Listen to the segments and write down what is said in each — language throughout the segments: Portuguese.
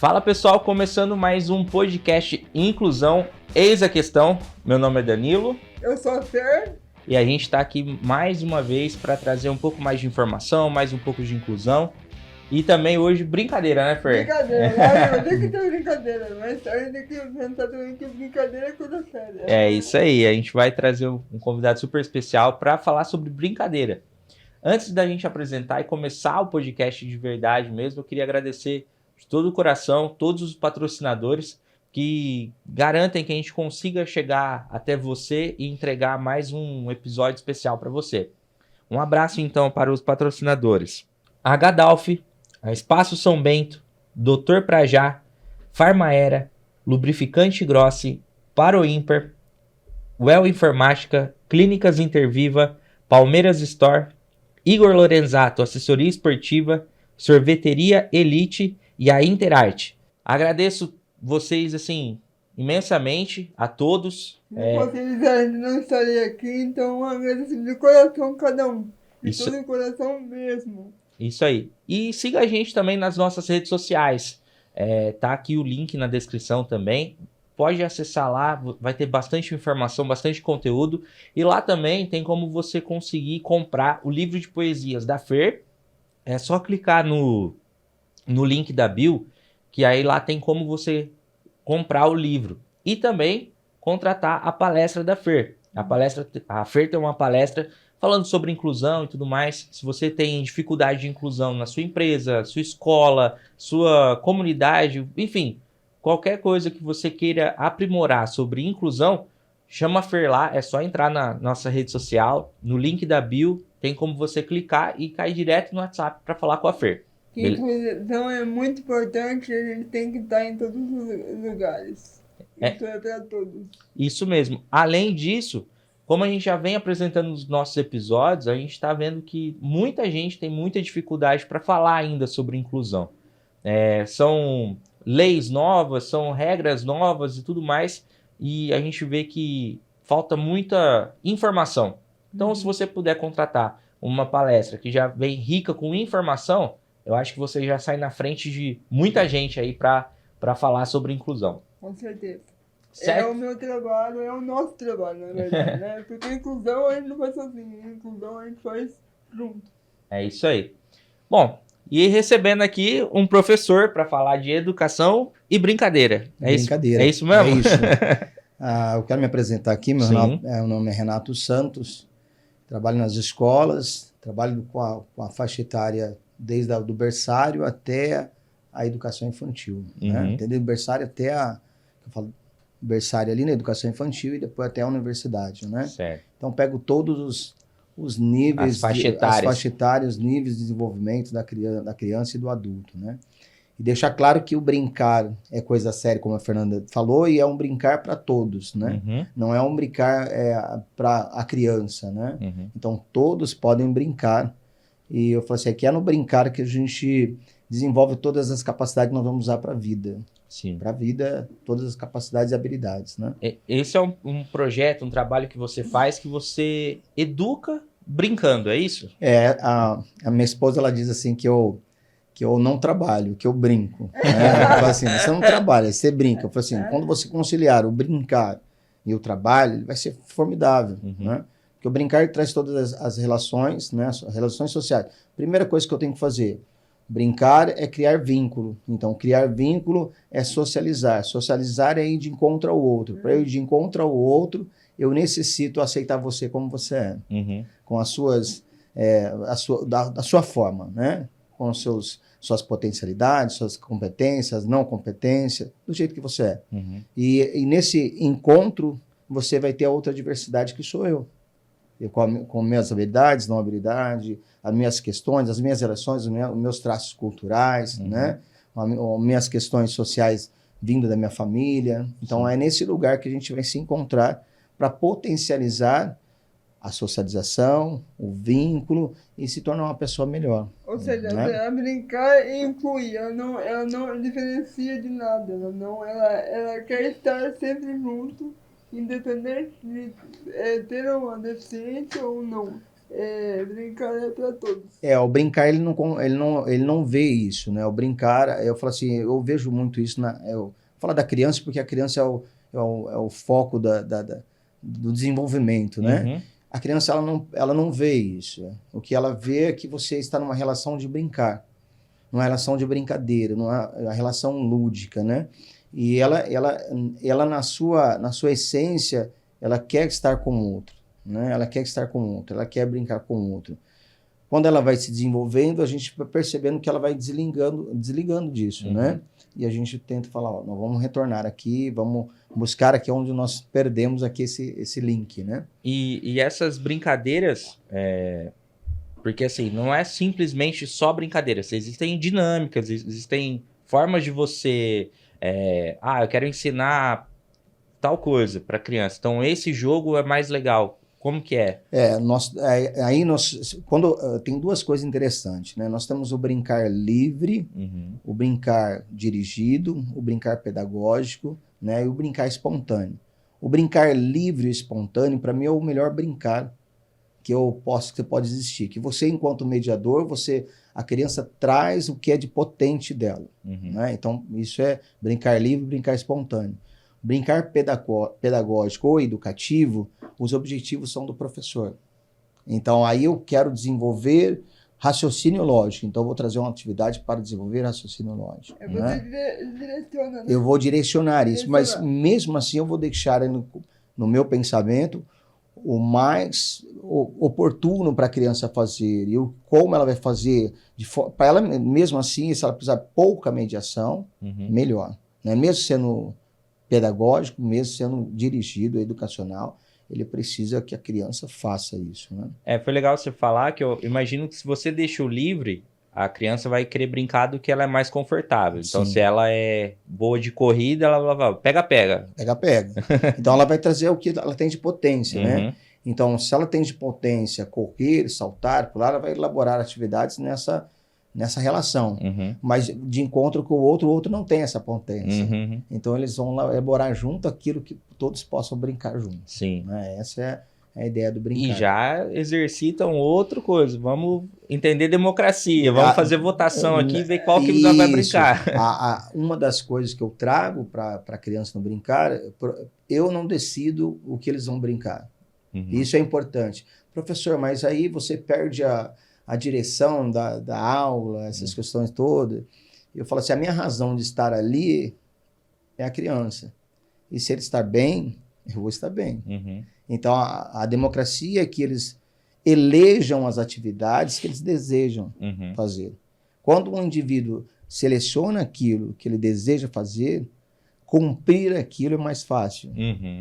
Fala pessoal, começando mais um podcast Inclusão, Eis a Questão. Meu nome é Danilo. Eu sou a Fer. E a gente está aqui mais uma vez para trazer um pouco mais de informação, mais um pouco de inclusão. E também hoje brincadeira, né, Fer? Brincadeira, tem que ter brincadeira, mas a gente tem que pensar também que brincadeira é coisa séria. É isso aí, a gente vai trazer um convidado super especial para falar sobre brincadeira. Antes da gente apresentar e começar o podcast de verdade mesmo, eu queria agradecer de todo o coração todos os patrocinadores que garantem que a gente consiga chegar até você e entregar mais um episódio especial para você. Um abraço então para os patrocinadores: a Gadalf, a Espaço São Bento, Dr. Prajá, Farmaera, Lubrificante Grossi, Paroímper, Well Informática, Clínicas Interviva, Palmeiras Store, Igor Lorenzato, assessoria esportiva, Sorveteria Elite e a Interarte. Agradeço vocês, assim, imensamente a todos. Se fosse eles, a gente não estaria aqui, então agradeço de coração cada um. De todo o coração mesmo. Isso aí. E siga a gente também nas nossas redes sociais. Tá aqui o link na descrição também. Pode acessar lá, vai ter bastante informação, bastante conteúdo. E lá também tem como você conseguir comprar o livro de poesias da Fer. É só clicar no link da bio, que aí lá tem como você comprar o livro. E também contratar a palestra da Fer. A Fer tem uma palestra falando sobre inclusão e tudo mais. Se você tem dificuldade de inclusão na sua empresa, sua escola, sua comunidade, enfim, qualquer coisa que você queira aprimorar sobre inclusão, chama a Fer lá, é só entrar na nossa rede social, no link da bio, tem como você clicar e cair direto no WhatsApp para falar com a Fer. Que inclusão é muito importante, a gente tem que estar em todos os lugares. Isso é para todos. Isso mesmo. Além disso, como a gente já vem apresentando nos nossos episódios, a gente está vendo que muita gente tem muita dificuldade para falar ainda sobre inclusão. São leis novas, são regras novas e tudo mais, e a gente vê que falta muita informação. Então, se você puder contratar uma palestra que já vem rica com informação, eu acho que você já sai na frente de muita gente aí para falar sobre inclusão. Com certeza. Certo? É o meu trabalho, é o nosso trabalho, na verdade, né? Porque inclusão a gente não faz sozinho, inclusão a gente faz junto. É isso aí. Bom, e recebendo aqui um professor para falar de educação e brincadeira. Brincadeira. É isso mesmo? É isso. Eu quero me apresentar aqui. Meu nome é Renato Santos. Trabalho nas escolas, trabalho com a faixa etária desde do berçário até a educação infantil. Né? Desde o berçário até berçário ali na educação infantil e depois até a universidade. Né? Certo. Então, pego todos os níveis, as faixas etárias, os níveis de desenvolvimento da criança e do adulto. Né? E deixar claro que o brincar é coisa séria, como a Fernanda falou, e é um brincar para todos, né? Não é um brincar para a criança, né? Então, todos podem brincar. E eu falei assim, aqui é no brincar que a gente desenvolve todas as capacidades que nós vamos usar para a vida. Sim. Para a vida, todas as capacidades e habilidades, né? Esse é um projeto, um trabalho que você faz, que você educa brincando, é isso? A minha esposa, ela diz assim que eu não trabalho, que eu brinco. Né? Ela fala assim, você não trabalha, você brinca. Eu falo assim, quando você conciliar o brincar e o trabalho, ele vai ser formidável, né? Porque o brincar traz todas as relações, né? As relações sociais. Primeira coisa que eu tenho que fazer, brincar é criar vínculo. Então, criar vínculo é socializar. Socializar é ir de encontro ao outro. Para eu ir de encontro ao outro, eu necessito aceitar você como você é. Com as suas, da sua forma, né? Com suas potencialidades, suas competências, não competência, do jeito que você é. E nesse encontro, você vai ter a outra diversidade que sou eu. Com minhas habilidades, não habilidade, as minhas questões, as minhas relações, os meus traços culturais, né? As minhas questões sociais vindo da minha família. Então, é nesse lugar que a gente vai se encontrar para potencializar a socialização, o vínculo e se tornar uma pessoa melhor. Ou seja, né? a brincar e incluir, ela não diferencia de nada, ela quer estar sempre junto, independente de ter uma deficiência ou não. brincar é para todos. O brincar, ele não vê isso, né? O brincar, eu falo assim, eu vejo muito isso, eu falo da criança porque a criança é o foco do desenvolvimento, né? Uhum. A criança, ela não vê isso. O que ela vê é que você está numa relação de brincar, numa relação de brincadeira, numa relação lúdica, né? E ela na sua essência, ela quer estar com o outro, né? Ela quer estar com o outro, ela quer brincar com o outro. Quando ela vai se desenvolvendo, a gente vai percebendo que ela vai desligando disso, né? E a gente tenta falar, ó, nós vamos retornar aqui, vamos buscar aqui onde nós perdemos aqui esse link, né? E essas brincadeiras, porque assim, não é simplesmente só brincadeiras, existem dinâmicas, existem formas de você, eu quero ensinar tal coisa para criança, então esse jogo é mais legal. Como que é? Quando tem duas coisas interessantes, né? Nós temos o brincar livre, o brincar dirigido, o brincar pedagógico, né? E o brincar espontâneo. O brincar livre e espontâneo, para mim, é o melhor brincar que pode existir. Que você, enquanto mediador, a criança traz o que é de potente dela, né? Então, isso é brincar livre, brincar espontâneo. Brincar pedagógico ou educativo, os objetivos são do professor. Então, aí eu quero desenvolver raciocínio lógico. Então, eu vou trazer uma atividade para desenvolver raciocínio lógico. Direciona, né? Eu vou direcionar isso, mas mesmo assim eu vou deixar no meu pensamento o mais oportuno para a criança fazer e como ela vai fazer. Para ela, mesmo assim, se ela precisar pouca mediação, melhor. Né? Mesmo sendo pedagógico, mesmo sendo dirigido, educacional, ele precisa que a criança faça isso, né? Foi legal você falar que eu imagino que se você deixa o livre, a criança vai querer brincar do que ela é mais confortável. Então, se ela é boa de corrida, ela vai pega. Pega. Então, ela vai trazer o que ela tem de potência, né? Então, se ela tem de potência correr, saltar, pular, ela vai elaborar atividades nessa relação, mas de encontro com o outro não tem essa potência. Então eles vão elaborar junto aquilo que todos possam brincar juntos. Sim. Né? Essa é a ideia do brincar. E já exercitam outra coisa. Vamos entender democracia, vamos fazer votação aqui e ver qual que vai brincar. Uma das coisas que eu trago para a criança no brincar, eu não decido o que eles vão brincar. Isso é importante. Professor, mas aí você perde a direção da aula, essas questões todas. Eu falo assim, a minha razão de estar ali é a criança. E se ele estar bem, eu vou estar bem. Então, a democracia é que eles elejam as atividades que eles desejam fazer. Quando um indivíduo seleciona aquilo que ele deseja fazer, cumprir aquilo é mais fácil.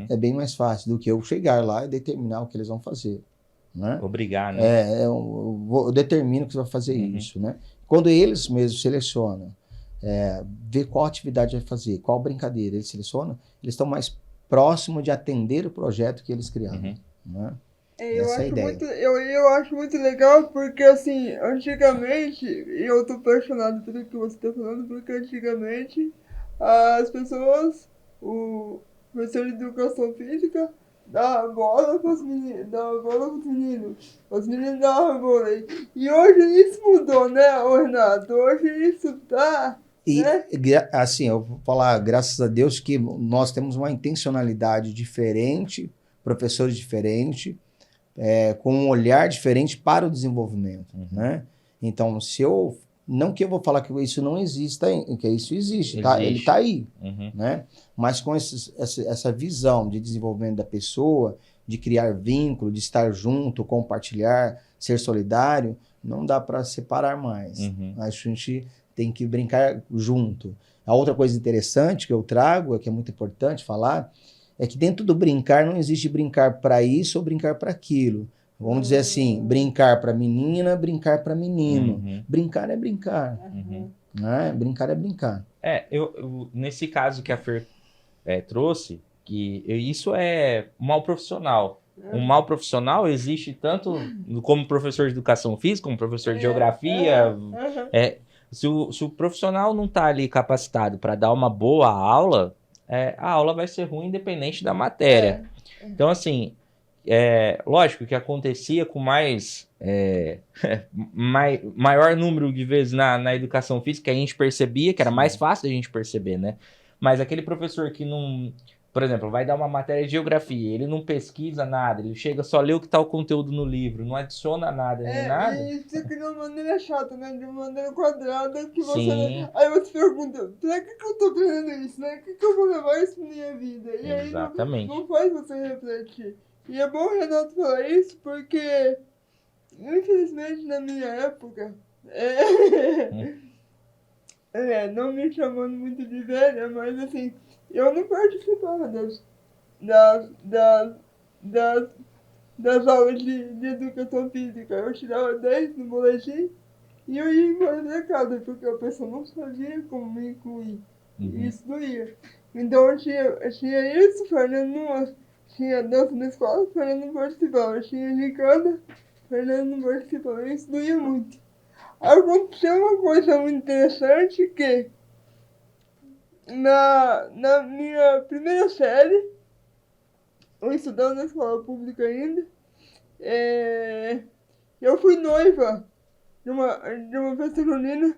É bem mais fácil do que eu chegar lá e determinar o que eles vão fazer. Né? Obrigar, né? Eu determino que você vai fazer isso, né? Quando eles mesmos selecionam, ver qual atividade vai fazer, qual brincadeira eles selecionam, eles estão mais próximos de atender o projeto que eles criaram. Né? Eu acho muito legal porque, assim, antigamente, eu tô apaixonado pelo que você tá falando, porque antigamente as pessoas, o professor de educação física, dava bola para os meninos, os meninos davam vôlei. E hoje isso mudou, né, Renato? Hoje isso tá... E, né? assim, eu vou falar, graças a Deus, que nós temos uma intencionalidade diferente, professores diferentes, com um olhar diferente para o desenvolvimento, né? Então, não que eu vou falar que isso não exista, que isso existe. Tá? Ele está aí, né? Mas com essa visão de desenvolvimento da pessoa, de criar vínculo, de estar junto, compartilhar, ser solidário, não dá para separar mais. A gente tem que brincar junto. A outra coisa interessante que eu trago, que é muito importante falar, é que dentro do brincar não existe brincar para isso ou brincar para aquilo. Vamos dizer assim, brincar para menina, brincar para menino. Brincar é brincar. Né? Brincar é brincar. Eu, nesse caso que a Fer trouxe, que isso é mal profissional. Um mal profissional existe tanto como professor de educação física, como professor de geografia. Se o profissional não está ali capacitado para dar uma boa aula, a aula vai ser ruim independente da matéria. Então, assim, lógico que acontecia com maior número de vezes na educação física, a gente percebia que era mais fácil a gente perceber, né? Mas aquele professor que não, por exemplo, vai dar uma matéria de geografia, ele não pesquisa nada, ele chega só ler o que está o conteúdo no livro, não adiciona nada, nem nada. E isso aqui de uma maneira chata, né? De uma maneira quadrada, que você... Sim. Aí você pergunta, pra que eu tô aprendendo isso, né? O que eu vou levar isso pra minha vida? E Exatamente. aí não faz você refletir. E é bom o Renato falar isso, porque, infelizmente, na minha época, não me chamando muito de velha, mas assim, eu não participava das aulas de educação física. Eu tirava 10 no boletim e eu ia embora pra casa, porque a pessoa não sabia como me incluir. E isso doía. Então eu tinha isso, Fernando não... Tinha dança na escola, Fernando não participava. Tinha gicanda, Fernando não participava. Isso doía muito. Aconteceu uma coisa muito interessante que na minha primeira série, eu estudava na escola pública ainda, eu fui noiva de uma festa junina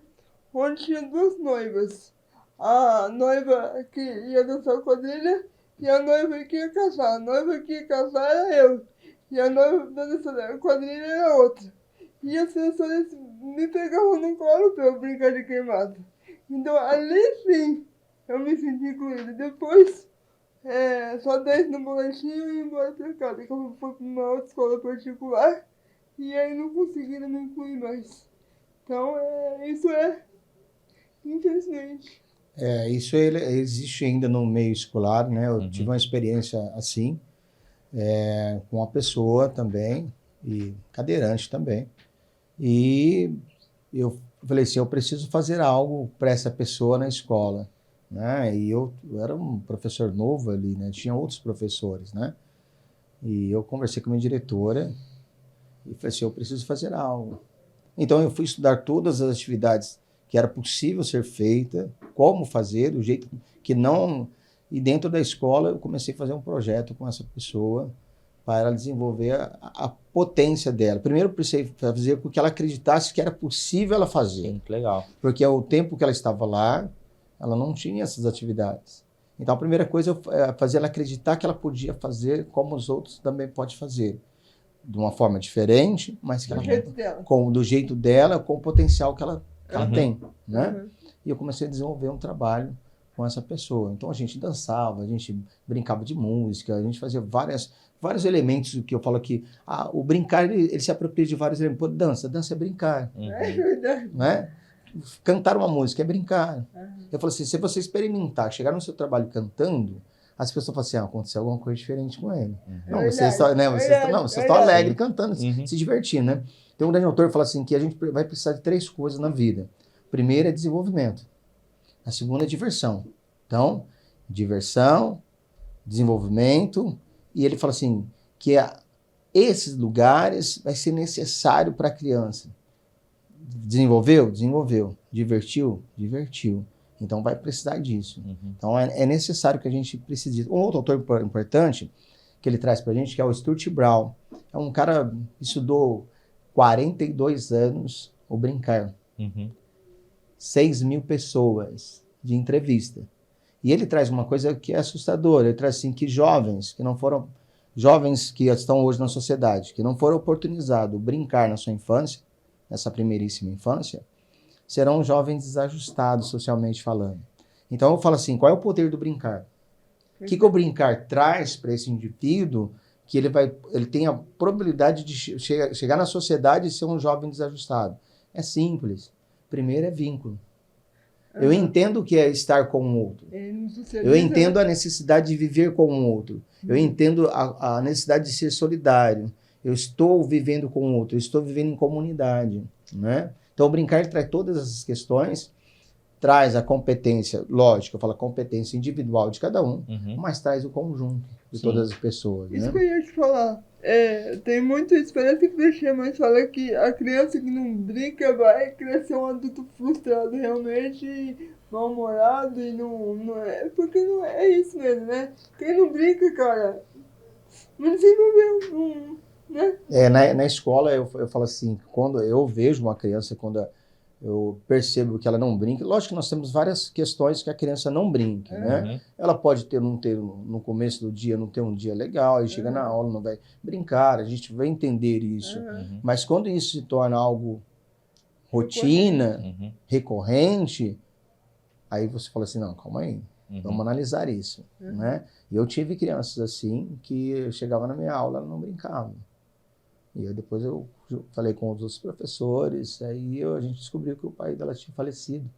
onde tinha 2 noivas. A noiva que ia dançar quadrilha e a noiva que ia casar. A noiva que ia casar era eu. E a noiva da dança quadrilha era outra. E as pessoas me pegavam no colo pra eu brincar de queimada. Então ali sim eu me senti incluída. Depois, só 10 no boletim e eu ia embora pra casa. Eu fui pra uma outra escola particular e aí não conseguiram me incluir mais. Então, isso infelizmente. Isso existe ainda no meio escolar, né? Eu tive uma experiência assim, com uma pessoa também, e cadeirante também. E eu falei assim, eu preciso fazer algo para essa pessoa na escola, né? E eu era um professor novo ali, né? Tinha outros professores, né? E eu conversei com a minha diretora e falei assim, eu preciso fazer algo. Então eu fui estudar todas as atividades que era possível ser feita, como fazer, do jeito que não... E dentro da escola eu comecei a fazer um projeto com essa pessoa para ela desenvolver a potência dela. Primeiro eu precisei fazer com que ela acreditasse que era possível ela fazer. Sim, legal. Porque ao tempo que ela estava lá, ela não tinha essas atividades. Então a primeira coisa é fazer ela acreditar que ela podia fazer como os outros também podem fazer. De uma forma diferente, mas que do jeito dela, com o potencial que ela tem, né? E eu comecei a desenvolver um trabalho com essa pessoa. Então a gente dançava, a gente brincava de música, a gente fazia vários elementos que eu falo aqui. O brincar, ele se apropria de vários elementos. Pô, dança é brincar. É verdade. Né? Cantar uma música é brincar. Eu falo assim, se você experimentar, chegar no seu trabalho cantando, as pessoas falam assim, aconteceu alguma coisa diferente com ele. Não, você está alegre cantando, se divertindo, né? Tem um grande autor que fala assim, que a gente vai precisar de 3 coisas na vida. Primeiro é desenvolvimento. A segunda é diversão. Então, diversão, desenvolvimento, e ele fala assim, que esses lugares vai ser necessário para a criança. Desenvolveu? Desenvolveu. Divertiu? Divertiu. Então vai precisar disso. Então é necessário que a gente precise disso. Um outro autor importante que ele traz para a gente, que é o Stuart Brown. É um cara que estudou 42 anos o brincar. 6.000 pessoas de entrevista. E ele traz uma coisa que é assustadora. Ele traz assim que jovens que estão hoje na sociedade, que não foram oportunizados brincar na sua infância, nessa primeiríssima infância, serão jovens desajustados socialmente falando. Então eu falo assim, qual é o poder do brincar? O que o brincar traz para esse indivíduo que ele tem a probabilidade de chegar na sociedade e ser um jovem desajustado? É simples. Primeiro é vínculo. Eu entendo o que é estar com o outro. Eu entendo a necessidade de viver com o outro. Eu entendo a necessidade de ser solidário. Eu estou vivendo com o outro. Eu estou vivendo em comunidade, né? Então, o brincar traz todas essas questões, traz a competência, lógico, eu falo a competência individual de cada um, mas traz o conjunto de todas as pessoas. Isso né? que eu ia te falar. Tem muita experiência que deixei, mas fala que a criança que não brinca vai crescer um adulto frustrado, realmente mal-humorado, e não é. Porque não é isso mesmo, né? Quem não brinca, cara, desenvolveu, né? Na escola eu falo assim, quando eu vejo uma criança, quando eu percebo que ela não brinca, lógico que nós temos várias questões que a criança não brinca, né? Ela pode não ter no começo do dia, não ter um dia legal, aí chega na aula, não vai brincar, a gente vai entender isso. Mas quando isso se torna algo rotina, recorrente, aí você fala assim, não, calma aí, vamos analisar isso, né? E eu tive crianças assim, que chegava na minha aula, ela não brincava. E aí depois eu falei com os outros professores, aí a gente descobriu que o pai dela tinha falecido.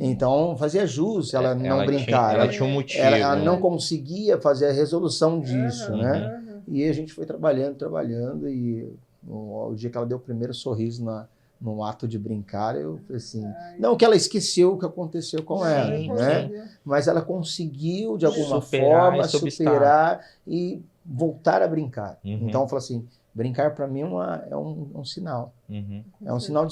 Então fazia jus ela não brincar. Ela tinha um motivo. Ela não conseguia fazer a resolução disso, né? E a gente foi trabalhando, e o dia que ela deu o primeiro sorriso no ato de brincar, eu falei assim, não que ela esqueceu o que aconteceu com ela, né? Mas ela conseguiu, de alguma forma, superar e voltar a brincar. Então eu falo assim, brincar para mim é um sinal. É um sinal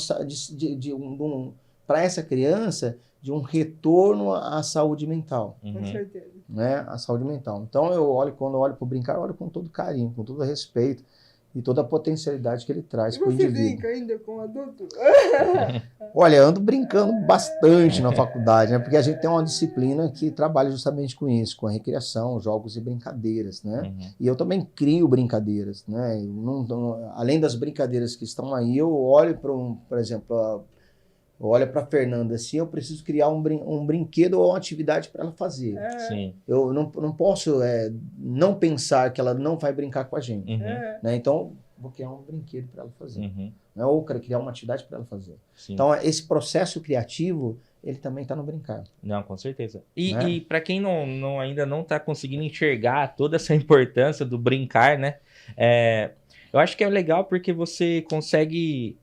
para essa criança de um retorno à saúde mental. Com certeza. Né? A saúde mental. Então quando eu olho para o brincar, eu olho com todo carinho, com todo respeito e toda a potencialidade que ele traz para o indivíduo. Você brinca ainda com adulto? Olha, eu ando brincando bastante na faculdade, né? Porque a gente tem uma disciplina que trabalha justamente com isso, com a recreação, jogos e brincadeiras, né? E eu também crio brincadeiras, né? Além das brincadeiras que estão aí, eu olho por exemplo, olha para a Fernanda assim, eu preciso criar um brinquedo ou uma atividade para ela fazer. Sim. Eu não posso não pensar que ela não vai brincar com a gente. Né? Então, vou criar um brinquedo para ela fazer. Né? Ou criar uma atividade para ela fazer. Sim. Então, esse processo criativo, ele também está no brincar. Não, com certeza. E para quem ainda não está conseguindo enxergar toda essa importância do brincar, né? Eu acho que é legal porque você consegue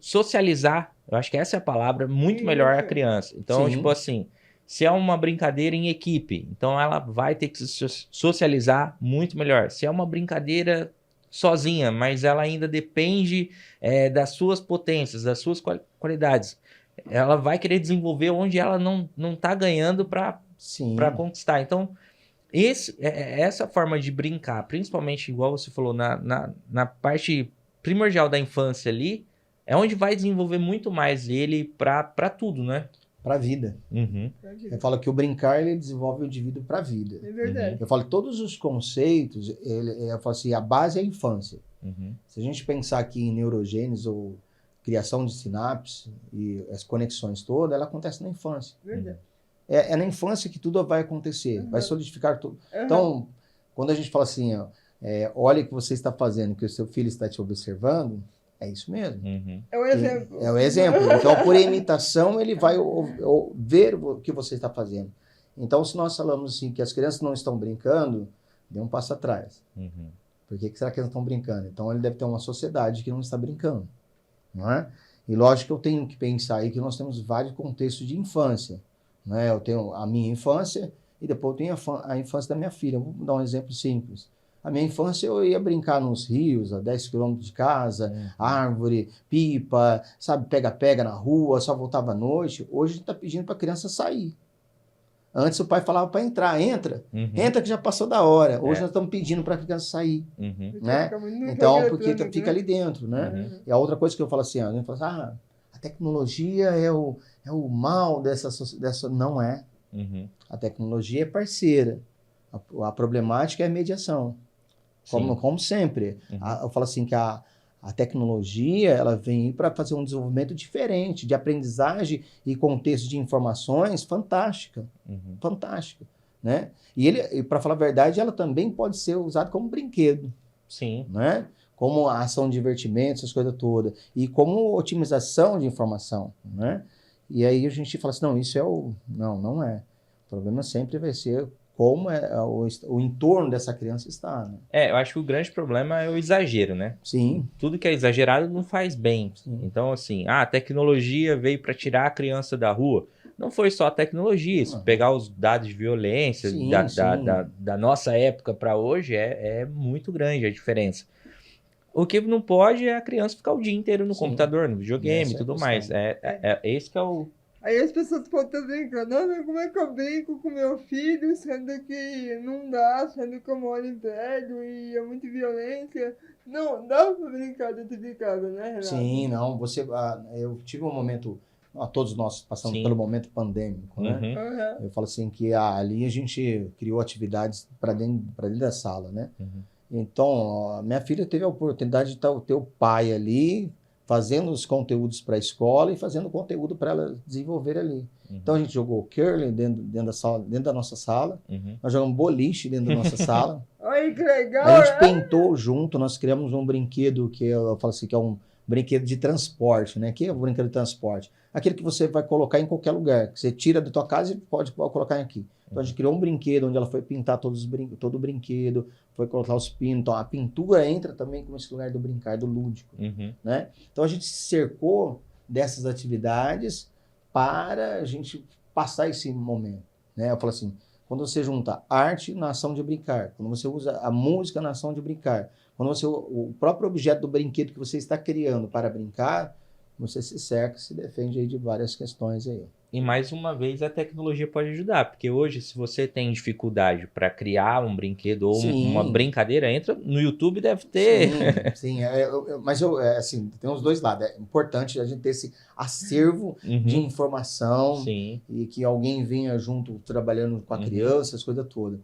socializar. Eu acho que essa é a palavra, muito melhor a criança. Então, tipo assim, se é uma brincadeira em equipe, então ela vai ter que se socializar muito melhor. Se é uma brincadeira sozinha, mas ela ainda depende das suas potências, das suas qualidades, ela vai querer desenvolver onde ela não tá ganhando para conquistar. Então, essa forma de brincar, principalmente, igual você falou, na parte primordial da infância ali, é onde vai desenvolver muito mais ele para tudo, né? Para a vida. Eu falo que o brincar, ele desenvolve o indivíduo para a vida. É verdade. Eu falo que todos os conceitos, eu falo assim, a base é a infância. Se a gente pensar aqui em neurogênese ou criação de sinapses e as conexões todas, ela acontece na infância. Verdade. É na infância que tudo vai acontecer, vai solidificar tudo. Então, quando a gente fala assim, olha o que você está fazendo, que o seu filho está te observando, é isso mesmo. É o exemplo. É o exemplo. Então, por imitação, ele vai ver o que você está fazendo. Então, se nós falamos assim, que as crianças não estão brincando, dê um passo atrás. Por que será que eles não estão brincando? Então, ele deve ter uma sociedade que não está brincando. Não é? E lógico que eu tenho que pensar aí que nós temos vários contextos de infância. Né? Eu tenho a minha infância e depois eu tenho a infância da minha filha. Vou dar um exemplo simples. A minha infância eu ia brincar nos rios, a 10 quilômetros de casa, árvore, pipa, sabe, pega-pega na rua, só voltava à noite. Hoje a gente está pedindo para a criança sair. Antes o pai falava para entrar, entra que já passou da hora. Hoje nós estamos pedindo para a criança sair. Né? Então, porque fica ali dentro. Né? E a outra coisa que eu falo assim, a gente fala assim, a tecnologia é o mal dessa. Não é. A tecnologia é parceira. A problemática é a mediação. Como sempre. Eu falo assim que a tecnologia ela vem para fazer um desenvolvimento diferente, de aprendizagem e contexto de informações fantástica. Fantástica. Né? E para falar a verdade, ela também pode ser usada como brinquedo. Sim. Né? Como ação de divertimento, essas coisas todas. E como otimização de informação. Né? E aí a gente fala assim, não, isso é não é. O problema sempre vai ser como o entorno dessa criança está. Né? Eu acho que o grande problema é o exagero, né? Sim. Tudo que é exagerado não faz bem. Sim. Então, assim, a tecnologia veio para tirar a criança da rua. Não foi só a tecnologia, isso. Pegar os dados de violência da nossa época para hoje é muito grande a diferença. O que não pode é a criança ficar o dia inteiro no computador, no videogame e tudo mais. Esse que é o Aí as pessoas podem estar brincando, ah, mas como é que eu brinco com meu filho, sendo que não dá, sendo que eu moro em prédio e é muita violência. Não, dá pra brincar dentro de casa, né, Renato? Sim, não, eu tive um momento, todos nós passamos Sim. pelo momento pandêmico, né? Uhum. Eu falo assim que ali a gente criou atividades para dentro da sala, né? Uhum. Então, a minha filha teve a oportunidade de ter o pai ali, fazendo os conteúdos para a escola e fazendo conteúdo para ela desenvolver ali. Uhum. Então, a gente jogou curling dentro da sala, dentro da nossa sala, Uhum. nós jogamos boliche dentro da nossa sala. Olha que legal, A gente né? pintou junto, nós criamos um brinquedo que eu falo assim, que é um brinquedo de transporte, né? Que é o brinquedo de transporte? Aquele que você vai colocar em qualquer lugar, que você tira da tua casa e pode colocar aqui. Então a gente criou um brinquedo onde ela foi pintar todo o brinquedo, foi colocar os pinos. Então a pintura entra também como esse lugar do brincar, do lúdico, Uhum. né? Então a gente se cercou dessas atividades para a gente passar esse momento, né? Eu falo assim, quando você junta arte na ação de brincar, quando você usa a música na ação de brincar, quando você o próprio objeto do brinquedo que você está criando para brincar, você se cerca, se defende aí de várias questões aí. E mais uma vez a tecnologia pode ajudar, porque hoje se você tem dificuldade para criar um brinquedo ou Sim. uma brincadeira, entra no YouTube, deve ter. Sim. Mas assim, tem os dois lados. É importante a gente ter esse acervo de Uhum. informação Sim. e que alguém venha junto trabalhando com a criança, as coisas todas.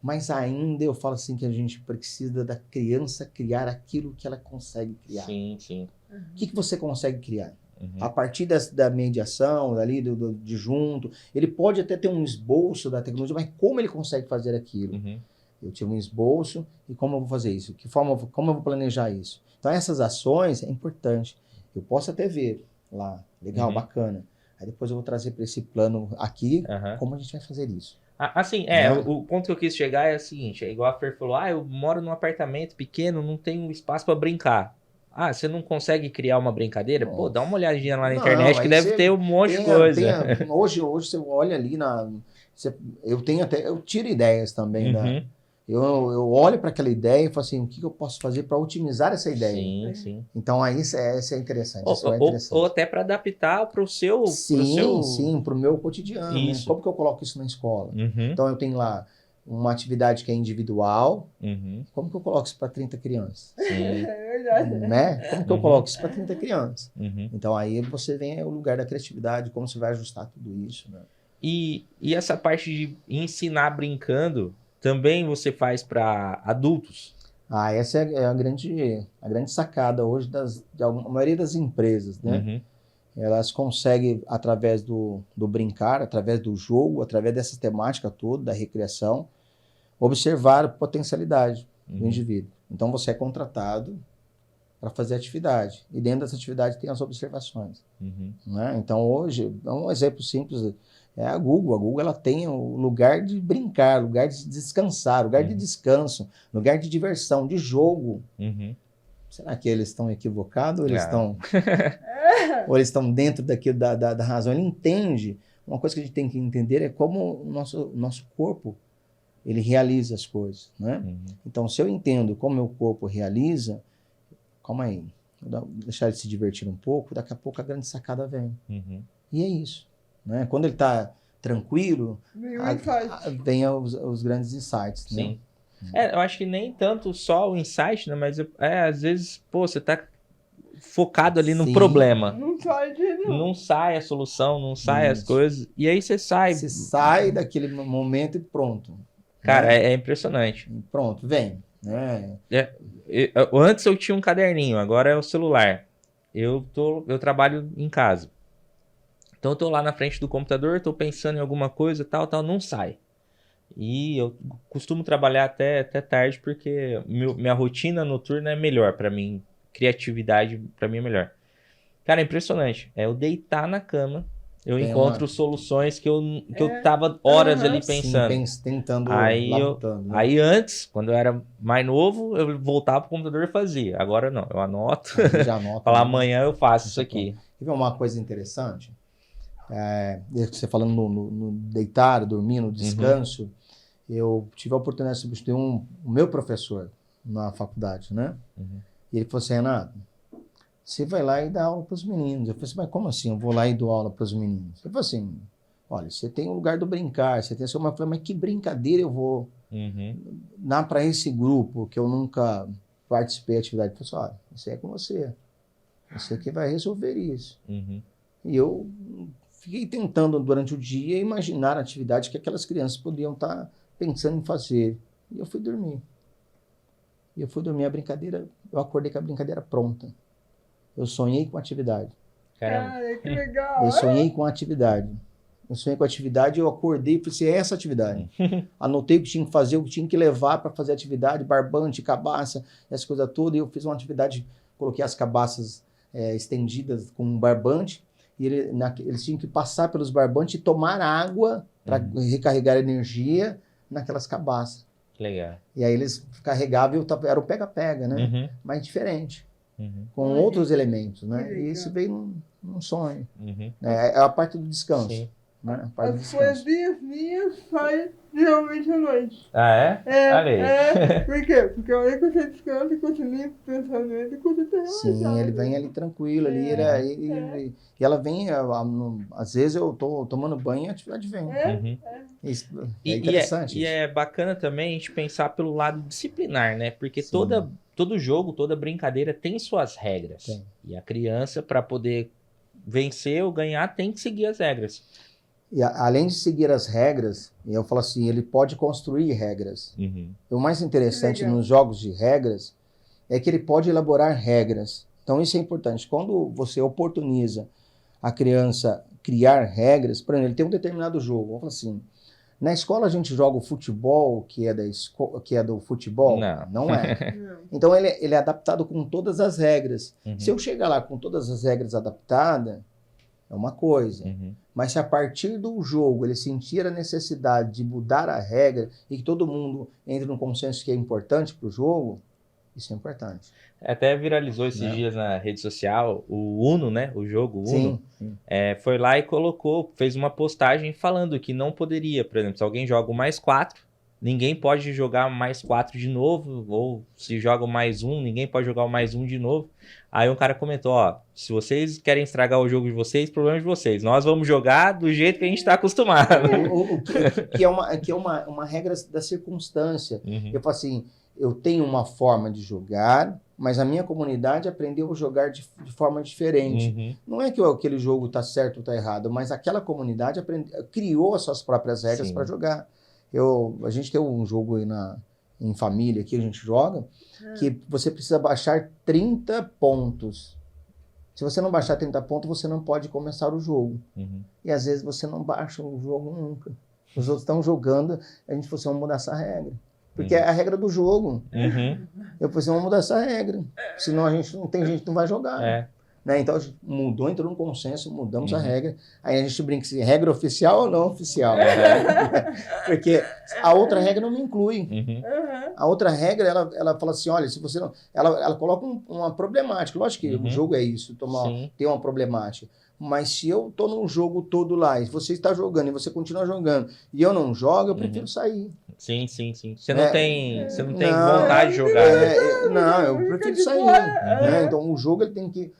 Mas ainda eu falo assim que a gente precisa da criança criar aquilo que ela consegue criar. Sim, sim. O que você consegue criar? Uhum. A partir da mediação, dali, de junto, ele pode até ter um esboço da tecnologia, mas como ele consegue fazer aquilo? Uhum. Eu tive um esboço e como eu vou fazer isso? Como eu vou planejar isso? Então essas ações é importante. Eu posso até ver lá, legal, bacana. Aí depois eu vou trazer para esse plano aqui, como a gente vai fazer isso. Assim, o ponto que eu quis chegar é o seguinte, é igual a Fer falou, eu moro num apartamento pequeno, não tenho espaço para brincar. Você não consegue criar uma brincadeira? Pô, dá uma olhadinha lá na internet que deve ter um monte de coisa. Hoje você olha ali eu tiro ideias também eu olho para aquela ideia e falo assim, o que eu posso fazer para otimizar essa ideia? Sim. Então aí isso é interessante. Ou até para adaptar para o seu... Sim, para o meu cotidiano. Né? Como que eu coloco isso na escola? Uhum. Então eu tenho lá uma atividade que é individual. Como que eu coloco isso para 30 crianças? Sim. É verdade. Né? Como que eu coloco isso para 30 crianças? Uhum. Então aí você vem ao lugar da criatividade, como você vai ajustar tudo isso. Né? E essa parte de ensinar brincando, também você faz para adultos? Essa é a grande sacada hoje da maioria das empresas, né? Uhum. Elas conseguem, através do brincar, através do jogo, através dessa temática toda, da recreação, observar a potencialidade do indivíduo. Então você é contratado para fazer atividade. E dentro dessa atividade tem as observações. Né? Então hoje, um exemplo simples é a Google. A Google ela tem o lugar de brincar, lugar de descansar, lugar de descanso, lugar de diversão, de jogo. Será que eles estão equivocados ou eles estão ou eles estão dentro daquilo da razão? Ele entende. Uma coisa que a gente tem que entender é como o nosso corpo ele realiza as coisas, né? Então, se eu entendo como meu corpo realiza, calma aí, vou deixar ele se divertir um pouco, daqui a pouco a grande sacada vem. E é isso, né? Quando ele está tranquilo, vem os grandes insights, né? Sim. Eu acho que nem tanto só o insight, né? Mas às vezes, você tá focado ali no problema. Não sai de nenhum. Não sai a solução, não sai as coisas. E aí você sai. Você sai daquele momento e pronto. Cara, né? é impressionante. Pronto, vem. Né? Antes eu tinha um caderninho, agora é o celular. Eu trabalho em casa. Então eu tô lá na frente do computador, tô pensando em alguma coisa, tal, não sai. E eu costumo trabalhar até tarde porque minha rotina noturna é melhor para mim. Criatividade para mim é melhor. Cara, é impressionante. Eu deitar na cama, eu encontro soluções que eu tava horas ali pensando. Sim, tentando, laputando, né? Aí antes, quando eu era mais novo, eu voltava pro computador e fazia. Agora não, eu anoto. Já anoto. Falar amanhã eu faço isso aqui. Quer ver uma coisa interessante? Você falando no deitar, dormir, no descanso, eu tive a oportunidade de substituir o meu professor na faculdade, né? E ele falou assim, Renato, você vai lá e dá aula para os meninos. Eu falei assim, mas como assim eu vou lá e dou aula para os meninos? Eu falei assim, olha, você tem o lugar do brincar, você tem... Eu falei, mas que brincadeira eu vou dar para esse grupo que eu nunca participei da atividade? Eu falei assim, olha, isso é com você. Você que vai resolver isso. E eu fiquei tentando durante o dia imaginar a atividade que aquelas crianças podiam estar pensando em fazer. E eu fui dormir. A brincadeira, eu acordei com a brincadeira pronta. Eu sonhei com a atividade. Caramba. Cara, que legal. Eu sonhei com a atividade. Eu acordei e falei assim, é essa atividade. Anotei o que tinha que fazer, o que tinha que levar para fazer a atividade, barbante, cabaça, essa coisa toda. E eu fiz uma atividade, coloquei as cabaças estendidas com um barbante, e eles tinham que passar pelos barbantes e tomar água para recarregar energia naquelas cabaças. Legal. E aí eles carregavam, era o pega-pega, né? Mas diferente, com outros elementos, né? E isso veio num sonho. É a parte do descanso. Sim. Né? As poesias minhas saem geralmente à noite. Ah, é? Olha aí. Por quê? Porque a hora que você descansa, que você limpa o pensamento e você tá relaxado. Sim, ele vem ali tranquilo, ali, e ela vem, às vezes eu tô tomando banho e a atividade vem. Isso, é interessante. E é bacana também a gente pensar pelo lado disciplinar, né? Porque todo jogo, toda brincadeira tem suas regras. Tem. E a criança, para poder vencer ou ganhar, tem que seguir as regras. E além de seguir as regras, eu falo assim, ele pode construir regras. O mais interessante nos jogos de regras é que ele pode elaborar regras. Então isso é importante. Quando você oportuniza a criança criar regras, por exemplo, ele tem um determinado jogo, vamos falar assim, na escola a gente joga o futebol que é do futebol? Não é. Então ele é adaptado com todas as regras. Se eu chegar lá com todas as regras adaptadas, é uma coisa. Mas se a partir do jogo ele sentir a necessidade de mudar a regra e que todo mundo entre no consenso que é importante para o jogo, isso é importante. Até viralizou esses dias na rede social o Uno, né? O jogo Uno. Sim. Foi lá e fez uma postagem falando que não poderia, por exemplo, se alguém joga o mais 4, ninguém pode jogar mais 4 de novo, ou se joga o mais 1, ninguém pode jogar o mais 1 de novo. Aí um cara comentou, ó, se vocês querem estragar o jogo de vocês, problema de vocês. Nós vamos jogar do jeito que a gente está acostumado. que é uma regra da circunstância. Eu falo assim, eu tenho uma forma de jogar, mas a minha comunidade aprendeu a jogar de forma diferente. Não é que aquele jogo está certo ou está errado, mas aquela comunidade criou as suas próprias regras para jogar. A gente tem um jogo aí em família que a gente joga, que você precisa baixar 30 pontos. Se você não baixar 30 pontos, você não pode começar o jogo. E às vezes você não baixa o jogo nunca. Os outros estão jogando, a gente falou assim, vamos mudar essa regra. Porque é a regra do jogo. Eu falei assim, vamos mudar essa regra. Senão não tem gente que não vai jogar. Né? Então a gente mudou, entrou num consenso, mudamos a regra. Aí a gente brinca se regra oficial ou não oficial. Porque a outra regra não me inclui. A outra regra, ela fala assim, olha, se você não... Ela coloca uma problemática. Lógico que o jogo é isso, tem uma problemática. Mas se eu tô num jogo todo lá, e você está jogando, e você continua jogando, e eu não jogo, eu prefiro sair. Sim. Você não tem vontade de jogar. Não, eu prefiro sair. Né? Então o jogo ele tem que...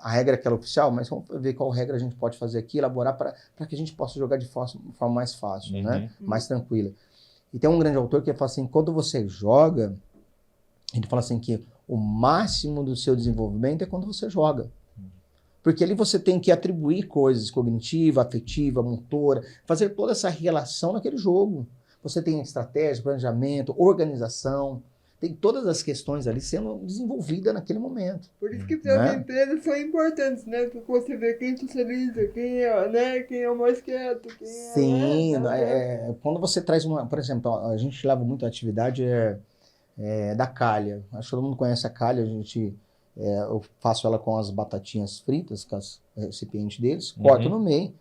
A regra é aquela oficial, mas vamos ver qual regra a gente pode fazer aqui, elaborar para que a gente possa jogar de forma mais fácil, né? Mais tranquila. E tem um grande autor que fala assim, quando você joga, ele fala assim que o máximo do seu desenvolvimento é quando você joga. Porque ali você tem que atribuir coisas cognitiva, afetiva, motora, fazer toda essa relação naquele jogo. Você tem estratégia, planejamento, organização, tem todas as questões ali sendo desenvolvidas naquele momento. Por isso que as empresas são importantes, né? Porque você vê quem socializa, quem é o mais quieto. Sim, quando você traz por exemplo, a gente leva muito a atividade da calha. Acho que todo mundo conhece a calha, eu faço ela com as batatinhas fritas, com os recipientes deles, corto no meio,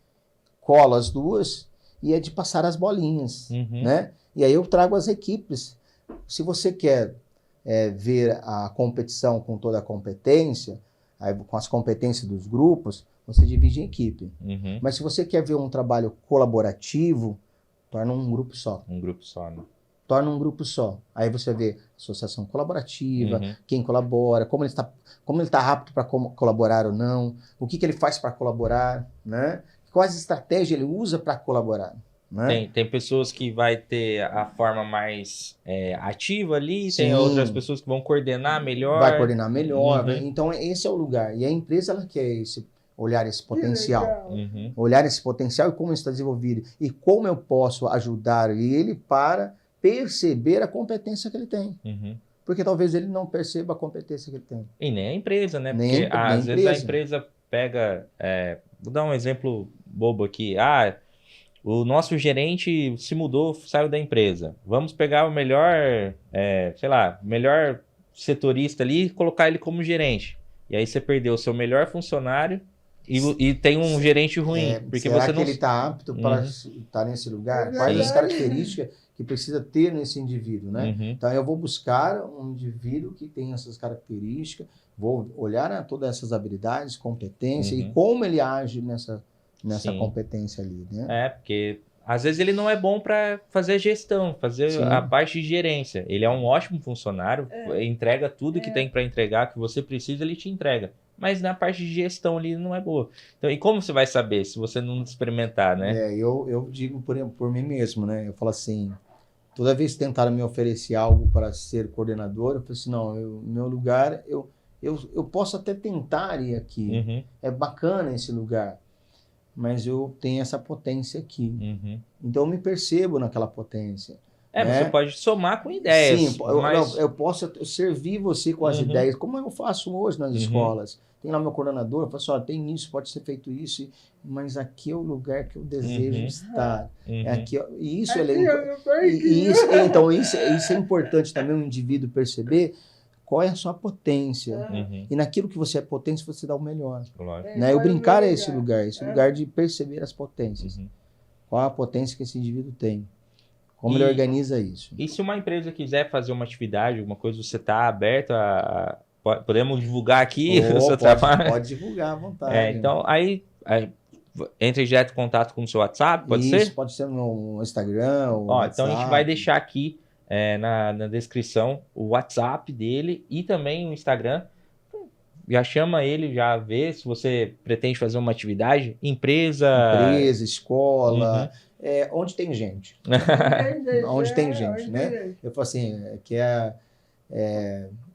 colo as duas e é de passar as bolinhas, né? E aí eu trago as equipes. Se você quer ver a competição com toda a competência, com as competências dos grupos, você divide em equipe. Mas se você quer ver um trabalho colaborativo, torna um grupo só. Um grupo só, né? torna um grupo só. Aí você vê associação colaborativa, quem colabora, como ele está apto para colaborar ou não, o que ele faz para colaborar, né? Quais estratégias ele usa para colaborar. Né? Tem pessoas que vai ter a forma mais ativa ali, tem outras pessoas que vão coordenar melhor. Vai coordenar melhor. Então, esse é o lugar. E a empresa, ela quer olhar esse potencial. Olhar esse potencial e como ele está desenvolvido. E como eu posso ajudar ele para perceber a competência que ele tem. Porque talvez ele não perceba a competência que ele tem. E nem a empresa, né? Porque às vezes a empresa pega... vou dar um exemplo bobo aqui. O nosso gerente se mudou, saiu da empresa. Vamos pegar o melhor, melhor setorista ali e colocar ele como gerente. E aí você perdeu o seu melhor funcionário e tem um gerente ruim. Porque será você que ele está apto para estar nesse lugar? Quais as características que precisa ter nesse indivíduo, né? Então eu vou buscar um indivíduo que tem essas características, vou olhar todas essas habilidades, competências e como ele age nessa competência ali, né? Porque às vezes ele não é bom para fazer gestão, fazer a parte de gerência. Ele é um ótimo funcionário, entrega tudo que tem para entregar, que você precisa, ele te entrega. Mas na parte de gestão ele não é boa. Então, e como você vai saber se você não experimentar, né? Eu digo por mim mesmo, né? Eu falo assim, toda vez que tentaram me oferecer algo para ser coordenador, eu falei assim, não, meu lugar, eu posso até tentar ir aqui. É bacana esse lugar. Mas eu tenho essa potência aqui. Então eu me percebo naquela potência. Né? Você pode somar com ideias. Sim, eu posso servir você com as ideias, como eu faço hoje nas escolas. Tem lá meu coordenador, eu falo assim, tem isso, pode ser feito isso, mas aqui é o lugar que eu desejo estar. É aqui, e isso então isso é importante também o indivíduo perceber qual é a sua potência. E naquilo que você é potência, você dá o melhor. Né? O brincar é esse lugar de perceber as potências. Qual a potência que esse indivíduo tem. Como ele organiza isso. E se uma empresa quiser fazer uma atividade, alguma coisa, você está aberto a... Podemos divulgar aqui o seu trabalho? Pode divulgar à vontade. Então, aí entre direto em contato com o seu WhatsApp, pode ser? Isso, pode ser no Instagram, então a gente vai deixar aqui na descrição o WhatsApp dele e também o Instagram. Já chama ele, já vê se você pretende fazer uma atividade. Empresa, escola, onde tem gente. Onde tem gente, né? Eu falo assim,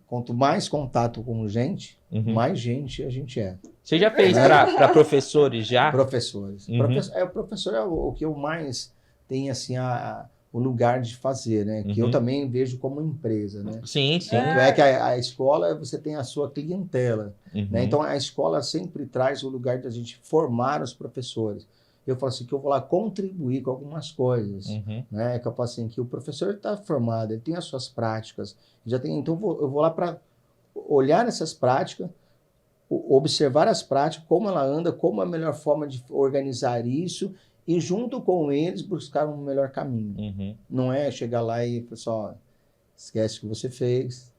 quanto mais contato com gente, mais gente a gente é. Você já fez para professores já? Professores. O professor é o que eu mais tenho assim o lugar de fazer, né? Que eu também vejo como empresa, né? Sim. Que a escola, você tem a sua clientela, né? Então, a escola sempre traz o lugar de a gente formar os professores. Eu falo assim, que eu vou lá contribuir com algumas coisas, né? Que eu falo assim, que o professor está formado, ele tem as suas práticas, então eu vou lá para olhar essas práticas, observar as práticas, como ela anda, como é a melhor forma de organizar isso, e junto com eles buscar um melhor caminho. Não é chegar lá e, pessoal, esquece o que você fez.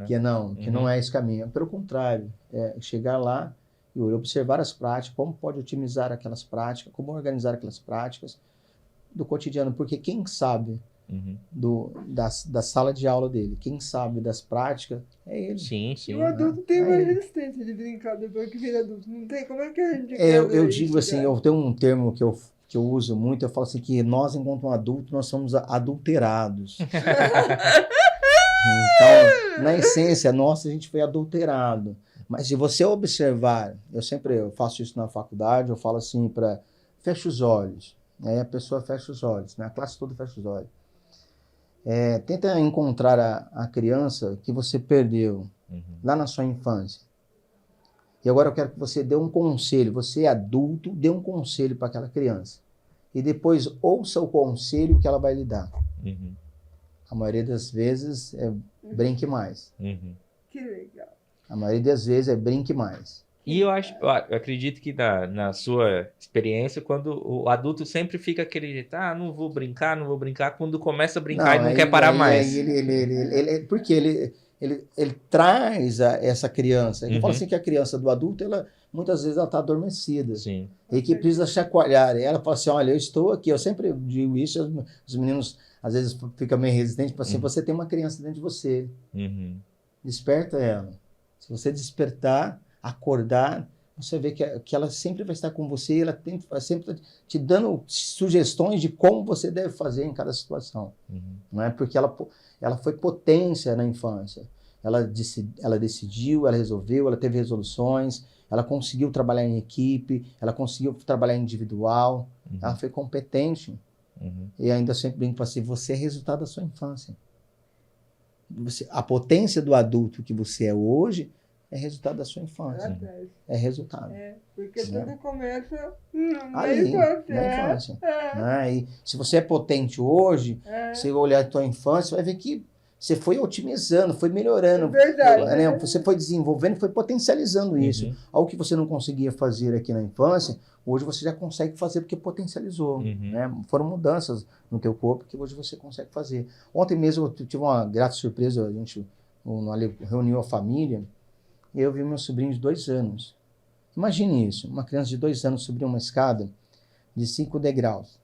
Que não é esse caminho. Pelo contrário, é chegar lá e observar as práticas, como pode otimizar aquelas práticas, como organizar aquelas práticas do cotidiano. Porque quem sabe da sala de aula dele, quem sabe das práticas, é ele. Sim. E o adulto tem uma resistência de brincar depois que vira adulto. Não tem? Como é que a gente... Eu digo assim, eu tenho um termo que eu uso muito, eu falo assim que nós, enquanto adultos, nós somos adulterados. Então, na essência nossa, a gente foi adulterado. Mas se você observar, eu faço isso na faculdade, eu falo assim fecha os olhos. Aí a pessoa fecha os olhos, né? A classe toda fecha os olhos. Tenta encontrar a criança que você perdeu lá na sua infância. E agora eu quero que você dê um conselho, você é adulto, dê um conselho para aquela criança. E depois ouça o conselho que ela vai lhe dar. A maioria das vezes é brinque mais. Que legal. A maioria das vezes é brinque mais. E eu acredito que na sua experiência, quando o adulto sempre fica aquele jeito, não vou brincar, quando começa a brincar ele não quer parar mais. Porque ele traz essa criança. Ele fala assim que a criança do adulto, muitas vezes ela está adormecida. E que precisa chacoalhar. E ela fala assim, olha, eu estou aqui. Eu sempre digo isso, os meninos às vezes fica meio resistente, tipo assim, você tem uma criança dentro de você. Desperta ela. Se você despertar, acordar, você vê que ela sempre vai estar com você, ela vai sempre te dando sugestões de como você deve fazer em cada situação. Não é? Porque ela foi potência na infância. Ela decidiu, ela resolveu, ela teve resoluções, ela conseguiu trabalhar em equipe, ela conseguiu trabalhar individual, ela foi competente. E ainda sempre brinco assim, você é resultado da sua infância. A potência do adulto que você é hoje é resultado da sua infância. É resultado. Porque tudo começa ali, na infância. E se você é potente hoje, você olhar a tua infância, você vai ver que você foi otimizando, foi melhorando. Verdade. Você foi desenvolvendo, foi potencializando isso. Algo que você não conseguia fazer aqui na infância, hoje você já consegue fazer porque potencializou. Né? Foram mudanças no teu corpo que hoje você consegue fazer. Ontem mesmo eu tive uma grata surpresa, a gente reuniu a família e eu vi meu sobrinho de 2 anos. Imagine isso, uma criança de 2 anos subir uma escada de 5 degraus